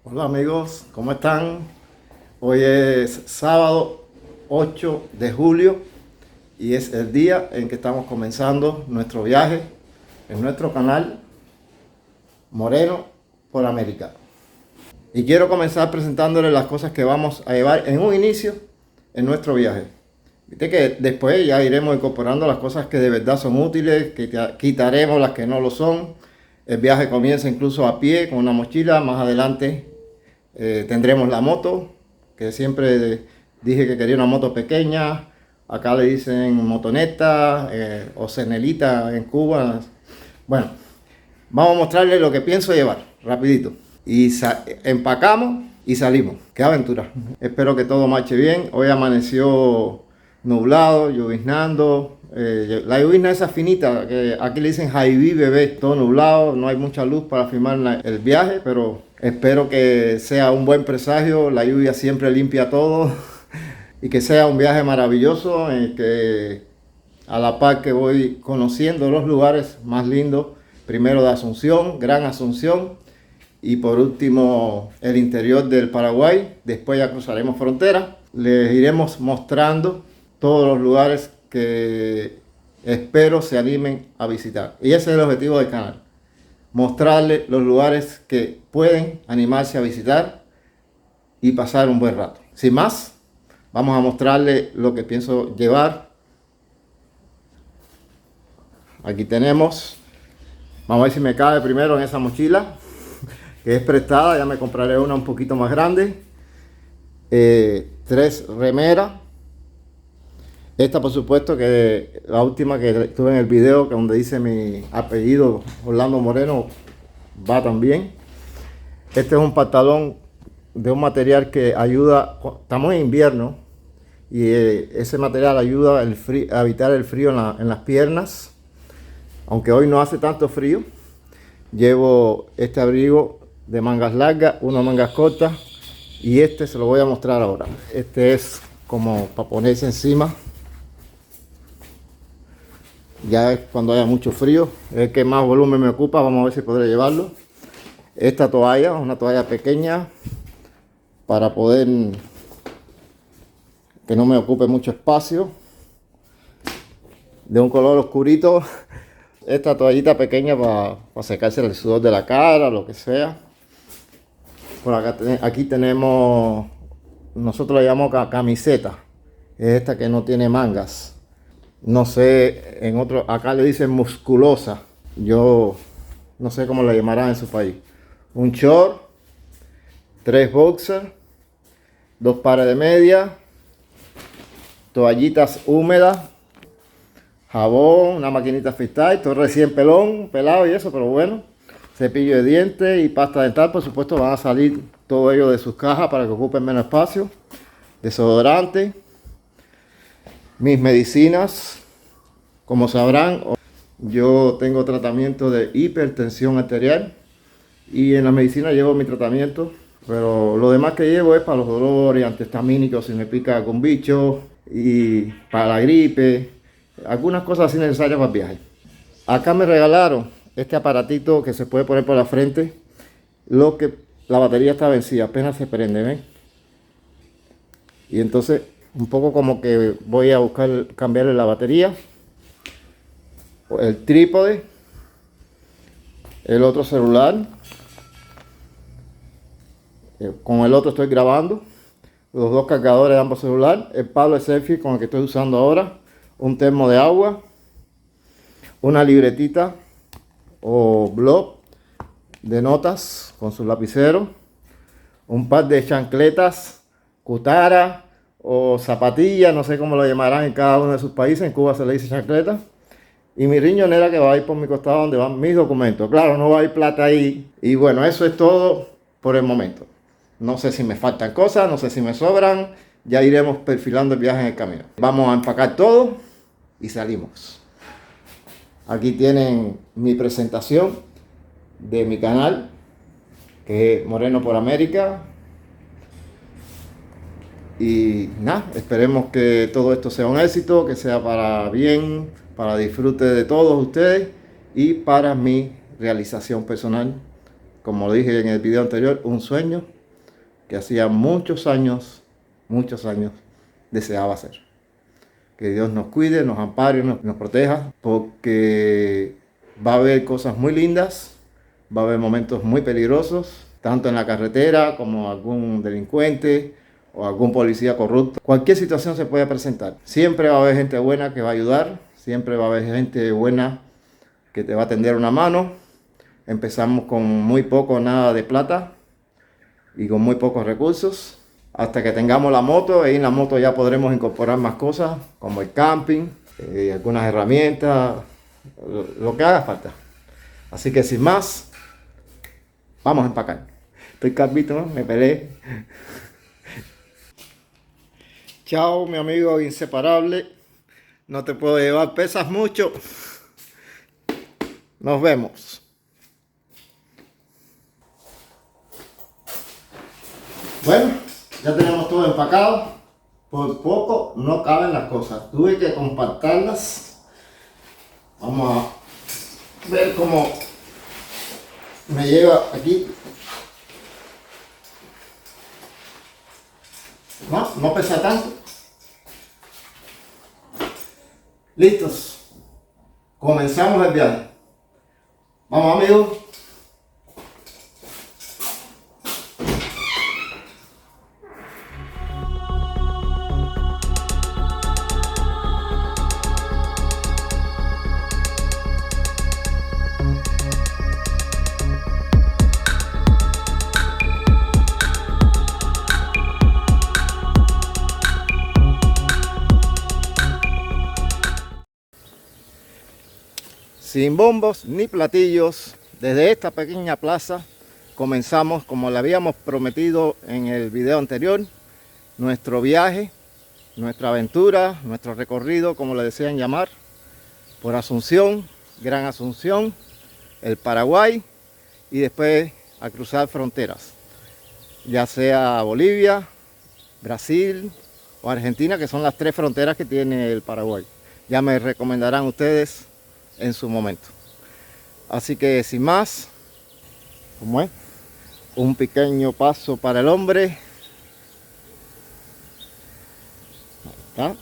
Hola amigos, ¿cómo están? Hoy es sábado 8 de julio y es el día en que estamos comenzando nuestro viaje en nuestro canal Moreno por América. Y quiero comenzar presentándoles las cosas que vamos a llevar en un inicio en nuestro viaje. Viste que después ya iremos incorporando las cosas que de verdad son útiles, que quitaremos las que no lo son. El viaje comienza incluso a pie con una mochila. Más adelante tendremos la moto, que siempre dije que quería una moto pequeña. Acá le dicen motoneta o cenelita en Cuba. Bueno, vamos a mostrarles lo que pienso llevar, rapidito. Y empacamos y salimos. ¡Qué aventura! Espero que todo marche bien. Hoy amaneció nublado, lloviznando. La llovizna esa finita, que aquí le dicen Jaiví bebé, todo nublado, no hay mucha luz para filmar el viaje, pero espero que sea un buen presagio. La lluvia siempre limpia todo y que sea un viaje maravilloso en el que a la par que voy conociendo los lugares más lindos, primero de Asunción, Gran Asunción, y por último el interior del Paraguay. Después ya cruzaremos frontera. Les iremos mostrando todos los lugares que espero se animen a visitar. Y ese es el objetivo del canal. Mostrarles los lugares que pueden animarse a visitar y pasar un buen rato. Sin más, vamos a mostrarles lo que pienso llevar. Aquí tenemos, vamos a ver si me cabe primero en esa mochila, que es prestada. Ya me compraré una un poquito más grande. 3 remeras. Esta, por supuesto, que la última que tuve en el video, que donde dice mi apellido Orlando Moreno, va también. Este es un pantalón de un material que ayuda, estamos en invierno, y ese material ayuda a evitar el frío en las piernas. Aunque hoy no hace tanto frío, llevo este abrigo de mangas largas, uno de mangas cortas, y este se lo voy a mostrar ahora. Este es como para ponerse encima, ya es cuando haya mucho frío, es el que más volumen me ocupa. Vamos a ver si podré llevarlo. Esta toalla, una toalla pequeña para poder que no me ocupe mucho espacio, de un color oscurito. Esta toallita pequeña para secarse el sudor de la cara, lo que sea. Por acá, aquí tenemos, nosotros le llamamos camiseta, es esta que no tiene mangas. No sé, en otro, acá le dicen musculosa. Yo no sé cómo la llamarán en su país. Un short, 3 boxers, 2 pares de medias, toallitas húmedas, jabón, una maquinita freestyle, todo recién pelado y eso, pero bueno. Cepillo de dientes y pasta dental, por supuesto, van a salir todo ello de sus cajas para que ocupen menos espacio. Desodorante. Mis medicinas, como sabrán, yo tengo tratamiento de hipertensión arterial y en la medicina llevo mi tratamiento, pero lo demás que llevo es para los dolores, antihistamínicos si me pica algún bicho, y para la gripe, algunas cosas así necesarias para el viaje. Acá me regalaron este aparatito que se puede poner por la frente, lo que la batería está vencida, apenas se prende, ¿ven? Y entonces un poco como que voy a buscar cambiarle la batería, el trípode, el otro celular, con el otro estoy grabando, los 2 cargadores de ambos celulares, el palo de selfie con el que estoy usando ahora, un termo de agua, una libretita o blog de notas con su lapicero, un par de chancletas, cutara o zapatillas, no sé cómo lo llamarán en cada uno de sus países. En Cuba se le dice chancleta. Y mi riñonera que va a ir por mi costado donde van mis documentos. Claro, no va a ir plata ahí. Y bueno, eso es todo por el momento. No sé si me faltan cosas, no sé si me sobran. Ya iremos perfilando el viaje en el camino. Vamos a empacar todo y salimos. Aquí tienen mi presentación de mi canal, que es Moreno por América. Y nada, esperemos que todo esto sea un éxito, que sea para bien, para disfrute de todos ustedes y para mi realización personal como dije en el video anterior, un sueño que hacía muchos años deseaba hacer. Que Dios nos cuide, nos ampare, nos proteja, porque va a haber cosas muy lindas, va a haber momentos muy peligrosos, tanto en la carretera como algún delincuente o algún policía corrupto. Cualquier situación se puede presentar. Siempre va a haber gente buena que va a ayudar, siempre va a haber gente buena que te va a tender una mano. Empezamos con muy poco, nada de plata y con muy pocos recursos, hasta que tengamos la moto. Y en la moto ya podremos incorporar más cosas como el camping, algunas herramientas, lo que haga falta. Así que sin más, vamos a empacar. Estoy calvito, ¿no? Me peleé. Chao, mi amigo inseparable. No te puedo llevar, pesas mucho. Nos vemos. Bueno, ya tenemos todo empacado. Por poco no caben las cosas. Tuve que compactarlas. Vamos a ver cómo me lleva aquí. No pesa tanto. Listos. Comenzamos el viaje. Vamos, amigos. Sin bombos ni platillos, desde esta pequeña plaza comenzamos, como le habíamos prometido en el video anterior, nuestro viaje, nuestra aventura, nuestro recorrido, como le desean llamar, por Asunción, Gran Asunción, el Paraguay, y después a cruzar fronteras, ya sea Bolivia, Brasil o Argentina, que son las tres fronteras que tiene el Paraguay. Ya me recomendarán ustedes en su momento. Así que sin más, como es, un pequeño paso para el hombre. Ahí está.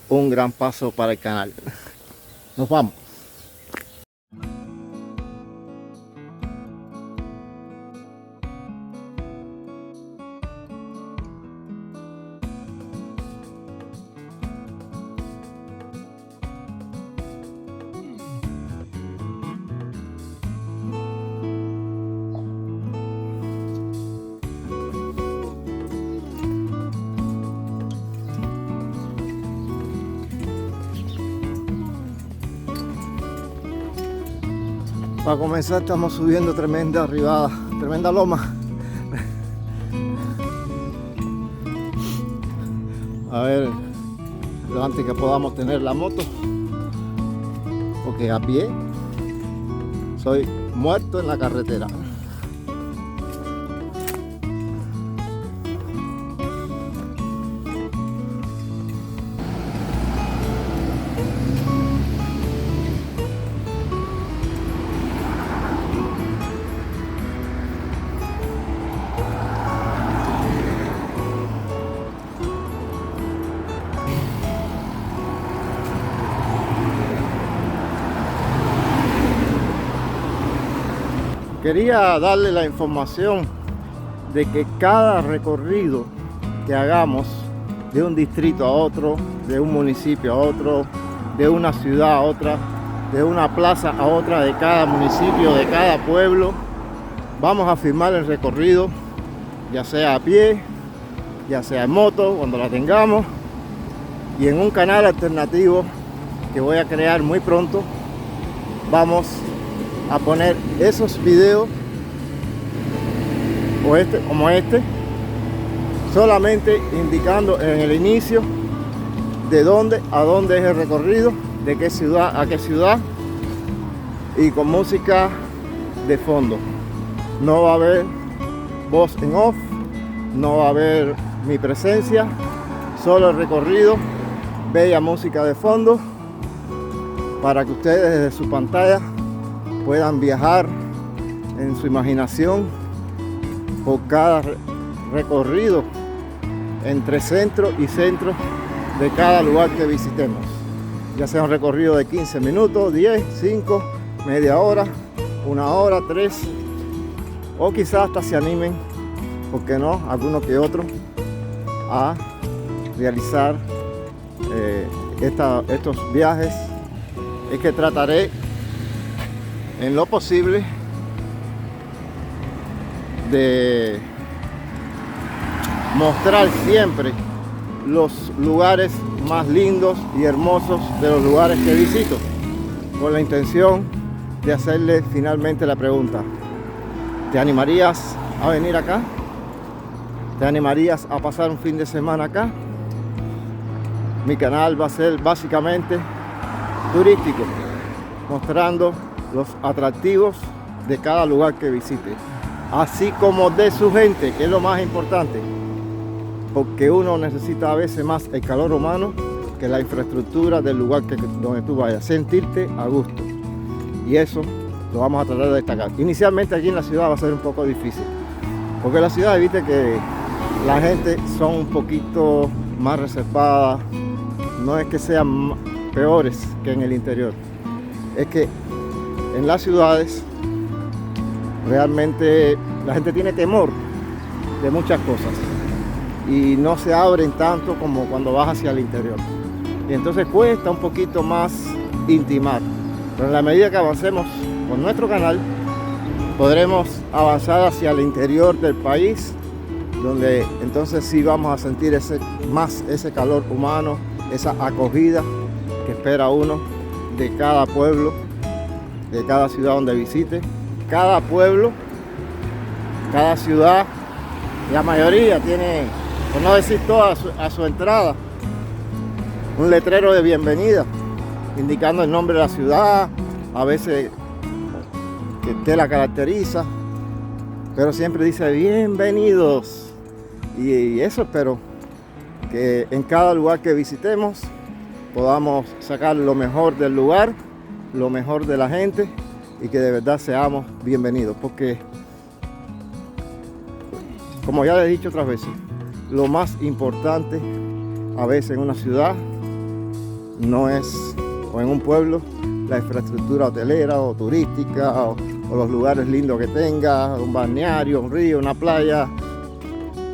Un gran paso para el canal. Nos vamos. Para comenzar estamos subiendo tremenda arribada, tremenda loma. A ver, lo antes que podamos tener la moto, porque a pie soy muerto en la carretera. Quería darle la información de que cada recorrido que hagamos de un distrito a otro, de un municipio a otro, de una ciudad a otra, de una plaza a otra, de cada municipio, de cada pueblo, vamos a filmar el recorrido, ya sea a pie, ya sea en moto, cuando la tengamos, y en un canal alternativo que voy a crear muy pronto, vamos a poner esos videos como este, solamente indicando en el inicio de dónde a dónde es el recorrido, de qué ciudad a qué ciudad, y con música de fondo. No va a haber voz en off, no va a haber mi presencia, solo el recorrido, bella música de fondo, para que ustedes desde su pantalla puedan viajar en su imaginación por cada recorrido entre centro y centro de cada lugar que visitemos, ya sea un recorrido de 15 minutos, 10, 5, media hora, 1 hora, 3, o quizás hasta se animen, ¿por qué no?, algunos que otros, a realizar estos viajes. Es que trataré en lo posible de mostrar siempre los lugares más lindos y hermosos de los lugares que visito, con la intención de hacerle finalmente la pregunta: ¿te animarías a venir acá? ¿Te animarías a pasar un fin de semana acá? Mi canal va a ser básicamente turístico, mostrando los atractivos de cada lugar que visite, así como de su gente, que es lo más importante, porque uno necesita a veces más el calor humano que la infraestructura del lugar donde tú vayas, sentirte a gusto, y eso lo vamos a tratar de destacar. Inicialmente aquí en la ciudad va a ser un poco difícil, porque la ciudad, viste que la gente son un poquito más reservada, no es que sean peores que en el interior, es que en las ciudades realmente la gente tiene temor de muchas cosas y no se abren tanto como cuando vas hacia el interior, y entonces cuesta un poquito más intimar. Pero en la medida que avancemos con nuestro canal, podremos avanzar hacia el interior del país, donde entonces sí vamos a sentir ese calor humano, esa acogida que espera uno de cada pueblo, de cada ciudad donde visite. Cada pueblo, cada ciudad, la mayoría tiene, por no decir toda, a su entrada un letrero de bienvenida indicando el nombre de la ciudad, a veces que te la caracteriza, pero siempre dice bienvenidos. Y eso espero, que en cada lugar que visitemos podamos sacar lo mejor del lugar, lo mejor de la gente, y que de verdad seamos bienvenidos, porque como ya les he dicho otras veces, lo más importante a veces en una ciudad no es, o en un pueblo, la infraestructura hotelera o turística, o los lugares lindos que tenga, un balneario, un río, una playa,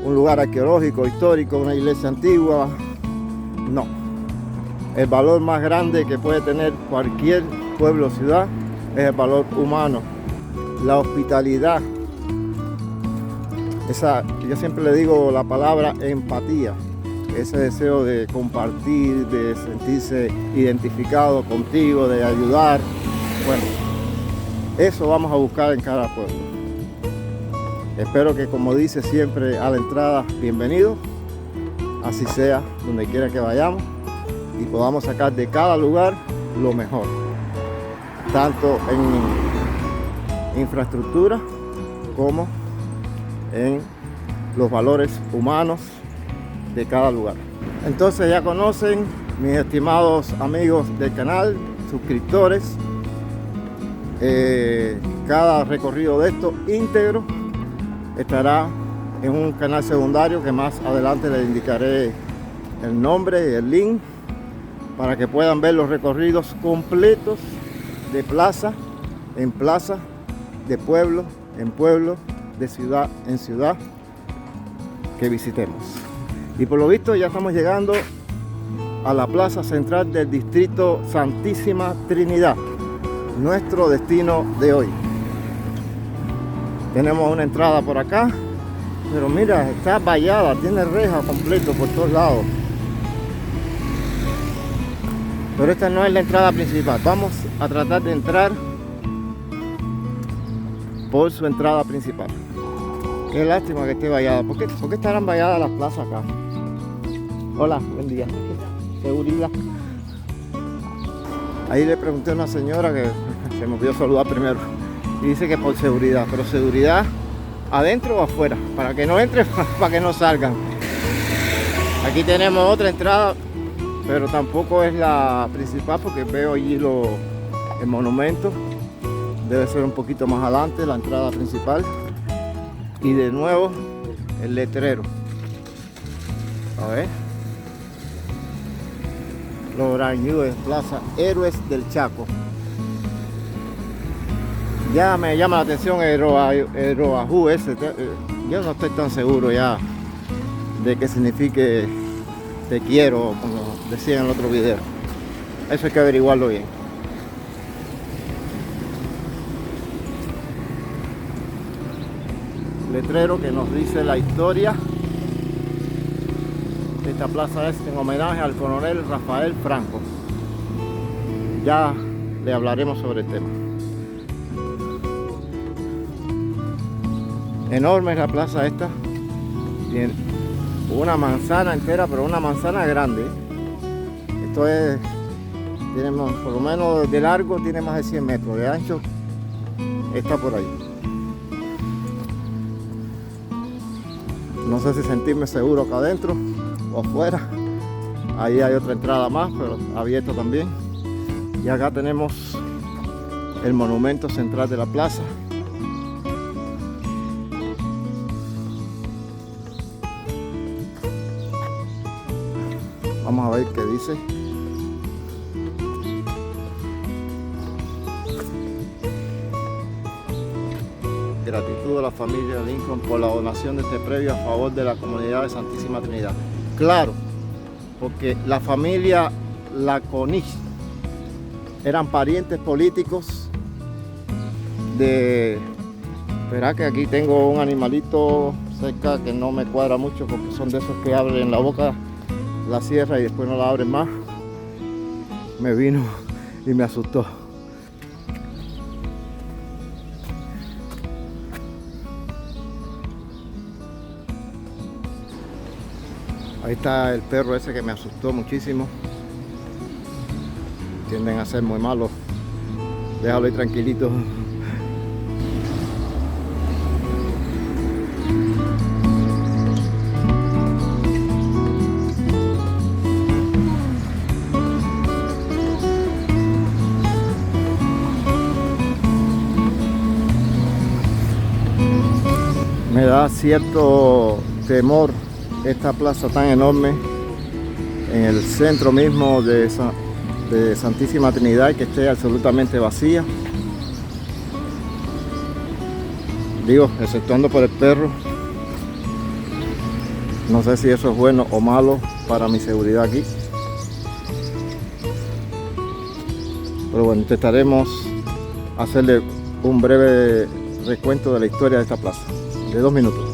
un lugar arqueológico, histórico, una iglesia antigua. No, el valor más grande que puede tener cualquier pueblo o ciudad es el valor humano, la hospitalidad. Yo siempre le digo la palabra empatía, ese deseo de compartir, de sentirse identificado contigo, de ayudar. Bueno, eso vamos a buscar en cada pueblo. Espero que, como dice siempre a la entrada, bienvenido, así sea donde quiera que vayamos, y podamos sacar de cada lugar lo mejor, tanto en infraestructura como en los valores humanos de cada lugar. Entonces ya conocen, mis estimados amigos del canal, suscriptores, cada recorrido de esto íntegro estará en un canal secundario que más adelante les indicaré el nombre y el link, para que puedan ver los recorridos completos de plaza en plaza, de pueblo en pueblo, de ciudad en ciudad que visitemos. Y por lo visto ya estamos llegando a la plaza central del distrito Santísima Trinidad, nuestro destino de hoy. Tenemos una entrada por acá, pero mira, está vallada, tiene reja completo por todos lados. Pero esta no es la entrada principal. Vamos a tratar de entrar por su entrada principal. Qué lástima que esté vallada. ¿Por qué estarán valladas las plazas acá? Hola, buen día. Seguridad. Ahí le pregunté a una señora que se me olvidó saludar primero, y dice que por seguridad, pero seguridad adentro o afuera, para que no entren, para que no salgan. Aquí tenemos otra entrada, pero tampoco es la principal, porque veo allí el monumento debe ser un poquito más adelante, la entrada principal. Y de nuevo el letrero. A ver. Lograñúes, Plaza Héroes del Chaco. Ya me llama la atención el Roajú ese. Yo no estoy tan seguro ya de qué signifique te quiero, como decía en el otro video. Eso hay que averiguarlo bien. Letrero que nos dice la historia. Esta plaza es en homenaje al coronel Rafael Franco. Ya le hablaremos sobre el tema. Enorme es la plaza esta. Tiene una manzana entera, pero una manzana grande. Esto es, tiene por lo menos de largo, tiene más de 100 metros. De ancho está por ahí. No sé si sentirme seguro acá adentro o afuera. Ahí hay otra entrada más, pero abierta también. Y acá tenemos el monumento central de la plaza. Vamos a ver qué dice. Gratitud a la familia Lincoln por la donación de este predio a favor de la comunidad de Santísima Trinidad. Claro, porque la familia Laconich eran parientes políticos de... Espera que aquí tengo un animalito cerca que no me cuadra mucho porque son de esos que abren la boca, la cierra y después no la abren más. Me vino y me asustó. Ahí está el perro ese que me asustó muchísimo. Tienden a ser muy malos. Déjalo ahí tranquilito. Me da cierto temor esta plaza tan enorme en el centro mismo de Santísima Trinidad, que esté absolutamente vacía. Digo, exceptuando por el perro. No sé si eso es bueno o malo para mi seguridad aquí. Pero bueno, intentaremos hacerle un breve recuento de la historia de esta plaza, de 2 minutos.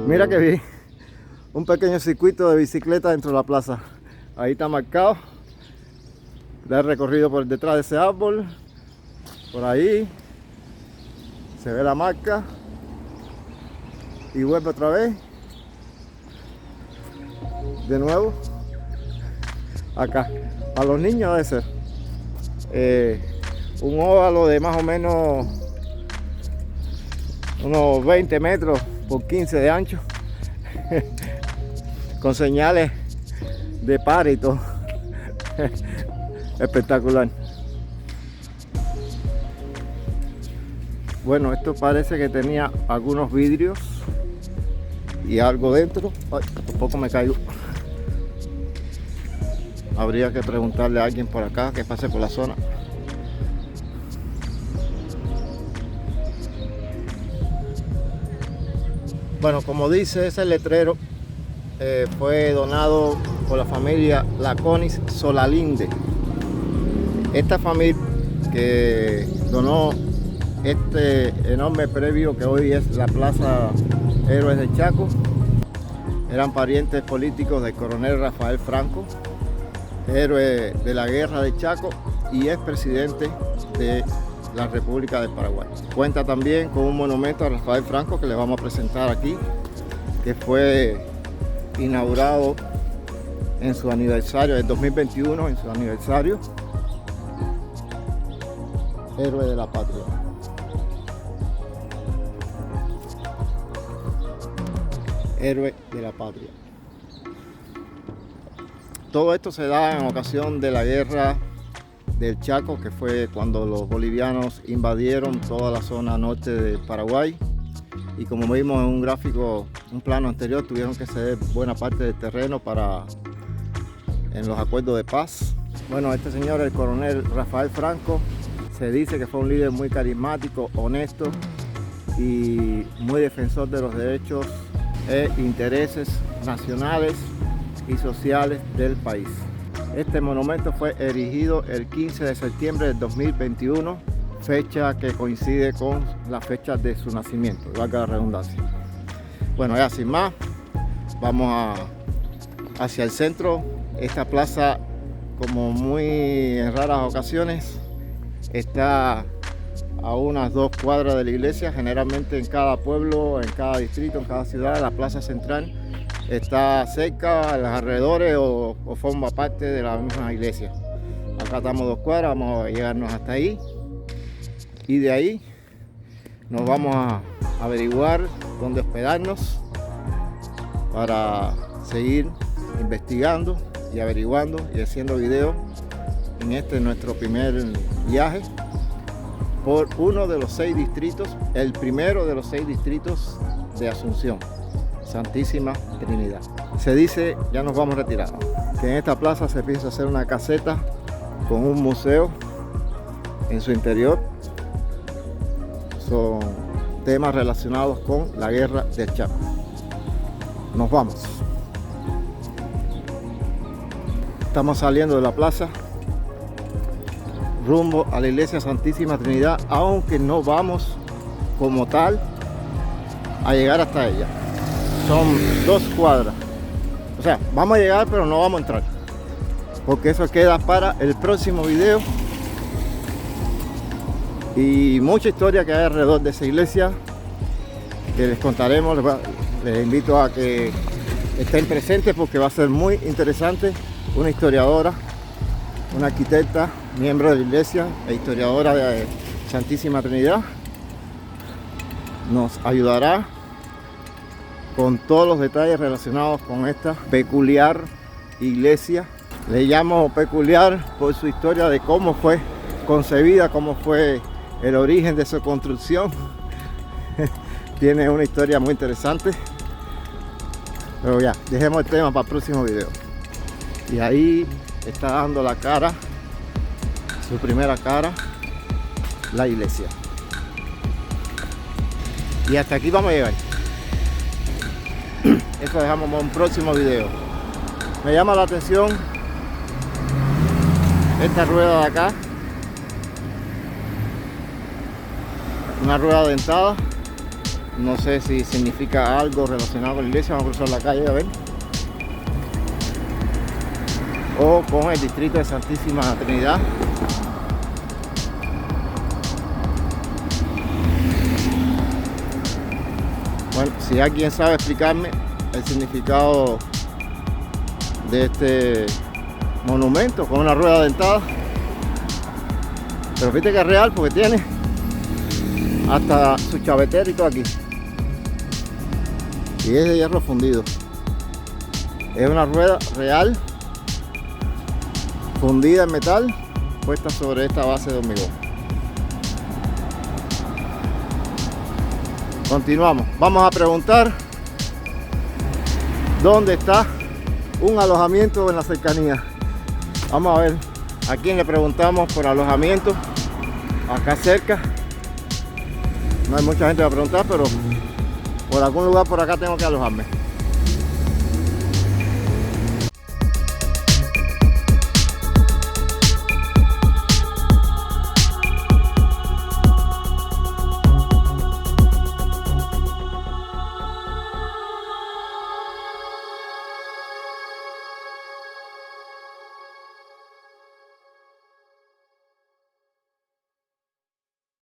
Mira que vi un pequeño circuito de bicicleta dentro de la plaza. Ahí está marcado. Da el recorrido por detrás de ese árbol. Por ahí se ve la marca. Y vuelve otra vez. De nuevo. Acá. Para los niños debe ser un óvalo de más o menos unos 20 metros por 15 de ancho. Con señales de par y todo. Espectacular. Bueno, esto parece que tenía algunos vidrios y algo dentro. Ay, por poco me caigo. Habría que preguntarle a alguien por acá que pase por la zona. Bueno, como dice ese letrero, fue donado por la familia Laconis Solalinde. Esta familia que donó este enorme predio que hoy es la Plaza Héroes del Chaco, eran parientes políticos del coronel Rafael Franco, héroe de la guerra del Chaco y expresidente de la República del Paraguay. Cuenta también con un monumento a Rafael Franco que le vamos a presentar aquí, que fue inaugurado en su aniversario del 2021, en su aniversario. Héroe de la patria. Héroe de la patria. Todo esto se da en ocasión de la guerra del Chaco, que fue cuando los bolivianos invadieron toda la zona norte de Paraguay, y como vimos en un gráfico, un plano anterior, tuvieron que ceder buena parte del terreno en los acuerdos de paz. Bueno, este señor, el coronel Rafael Franco, se dice que fue un líder muy carismático, honesto y muy defensor de los derechos e intereses nacionales y sociales del país. Este monumento fue erigido el 15 de septiembre del 2021, fecha que coincide con la fecha de su nacimiento, valga la redundancia. Bueno, ya sin más, vamos hacia el centro. Esta plaza, como muy en raras ocasiones, está a unas 2 cuadras de la iglesia. Generalmente en cada pueblo, en cada distrito, en cada ciudad, la plaza central está cerca, a los alrededores o forma parte de la misma iglesia. Acá estamos 2 cuadras, vamos a llegarnos hasta ahí y de ahí nos vamos a averiguar dónde hospedarnos para seguir investigando y averiguando y haciendo videos en este nuestro primer viaje por uno de los 6 distritos, el primero de los 6 distritos de Asunción, Santísima Trinidad. Se dice, ya nos vamos retirando, que en esta plaza se piensa hacer una caseta con un museo en su interior. Son temas relacionados con la guerra del Chaco. Nos vamos. Estamos saliendo de la plaza rumbo a la iglesia Santísima Trinidad, aunque no vamos como tal a llegar hasta ella. Son 2 cuadras. O sea, vamos a llegar, pero no vamos a entrar, porque eso queda para el próximo video. Y mucha historia que hay alrededor de esa iglesia que les contaremos. Les invito a que estén presentes porque va a ser muy interesante. Una historiadora, una arquitecta, miembro de la iglesia e historiadora de Santísima Trinidad, nos ayudará con todos los detalles relacionados con esta peculiar iglesia. Le llamo peculiar por su historia de cómo fue concebida, cómo fue el origen de su construcción. Tiene una historia muy interesante, pero ya, dejemos el tema para el próximo video. Y ahí está dando la cara, su primera cara, la iglesia. Y hasta aquí vamos a llegar. Eso dejamos para un próximo video. Me llama la atención esta rueda de acá, una rueda dentada. No sé si significa algo relacionado con la iglesia. Vamos a cruzar la calle a ver. O con el distrito de Santísima Trinidad. Bueno, si alguien sabe explicarme el significado de este monumento con una rueda dentada, pero fíjate que es real porque tiene hasta su chavetero y todo aquí, y es de hierro fundido. Es una rueda real fundida en metal, puesta sobre esta base de hormigón. Continuamos. Vamos a preguntar dónde está un alojamiento en la cercanía. Vamos a ver a quién le preguntamos por alojamiento acá cerca. No hay mucha gente a preguntar, pero por algún lugar por acá tengo que alojarme.